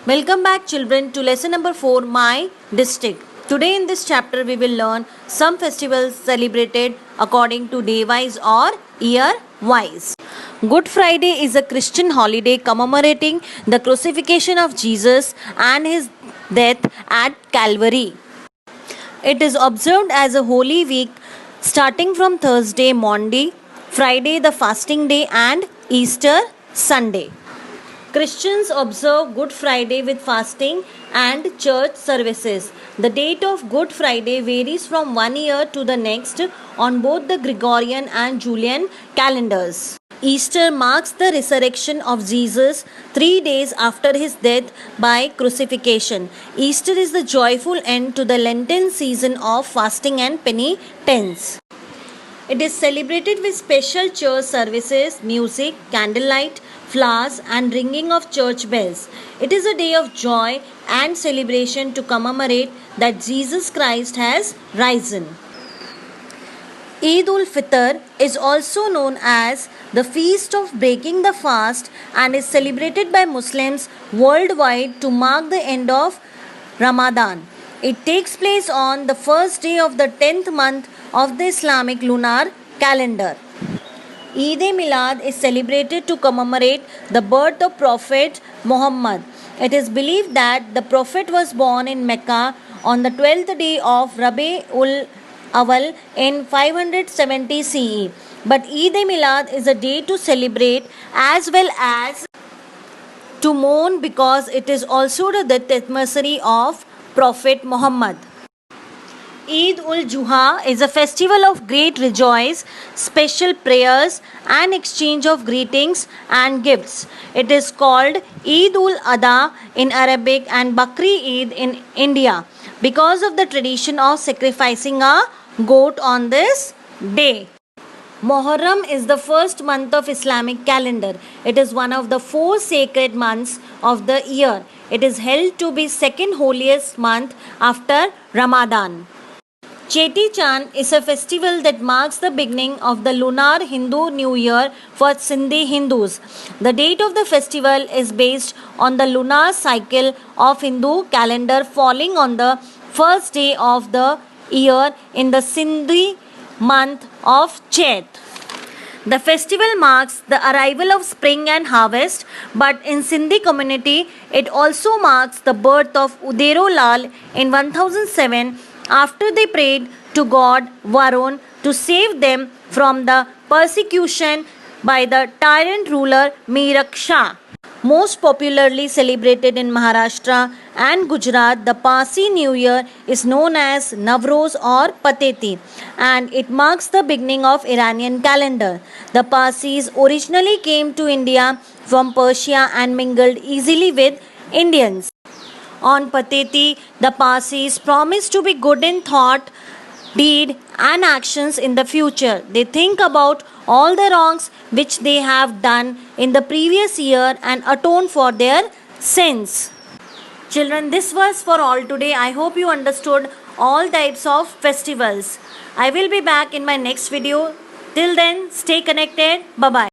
Welcome back children to lesson number 4, My District. Today in this chapter we will learn some festivals celebrated according to day wise or year wise. Good Friday is a Christian holiday commemorating the crucifixion of Jesus and his death at Calvary. It is observed as a holy week starting from Thursday, Monday, Friday the fasting day and Easter Sunday. Christians observe Good Friday with fasting and church services. The date of Good Friday varies from one year to the next on both the Gregorian and Julian calendars. Easter marks the resurrection of Jesus 3 days after his death by crucifixion. Easter is the joyful end to the Lenten season of fasting and penitence. It is celebrated with special church services, music, candlelight, flowers, and ringing of church bells. It is a day of joy and celebration to commemorate that Jesus Christ has risen. Eid ul-Fitr is also known as the feast of breaking the fast and is celebrated by Muslims worldwide to mark the end of Ramadan. It takes place on the first day of the 10th month of the Islamic lunar calendar. Eid-e-Milad is celebrated to commemorate the birth of Prophet Muhammad. It is believed that the Prophet was born in Mecca on the 12th day of Rabi-ul-Awwal in 570 CE. But Eid-e-Milad is a day to celebrate as well as to mourn because it is also the death anniversary of Prophet Muhammad. Eid ul-Juha is a festival of great rejoice, special prayers and exchange of greetings and gifts. It is called Eid ul-Adha in Arabic and Bakri Eid in India because of the tradition of sacrificing a goat on this day. Muharram is the first month of Islamic calendar. It is one of the 4 sacred months of the year. It is held to be second holiest month after Ramadan. Cheti Chand is a festival that marks the beginning of the lunar Hindu New Year for Sindhi Hindus. The date of the festival is based on the lunar cycle of Hindu calendar falling on the first day of the year in the Sindhi month of Chet. The festival marks the arrival of spring and harvest, but in Sindhi community it also marks the birth of Udero Lal in 1007 after they prayed to God Varun to save them from the persecution by the tyrant ruler Mirak Shah. Most popularly celebrated in Maharashtra and Gujarat, the Parsi New Year is known as Navroz or Pateti and it marks the beginning of Iranian calendar. The Parsis originally came to India from Persia and mingled easily with Indians. On Pateti, the Parsis promise to be good in thought, deed and actions in the future. They think about all the wrongs which they have done in the previous year and atone for their sins. Children, this was for all today. I hope you understood all types of festivals. I will be back in my next video. Till then, stay connected. Bye-bye.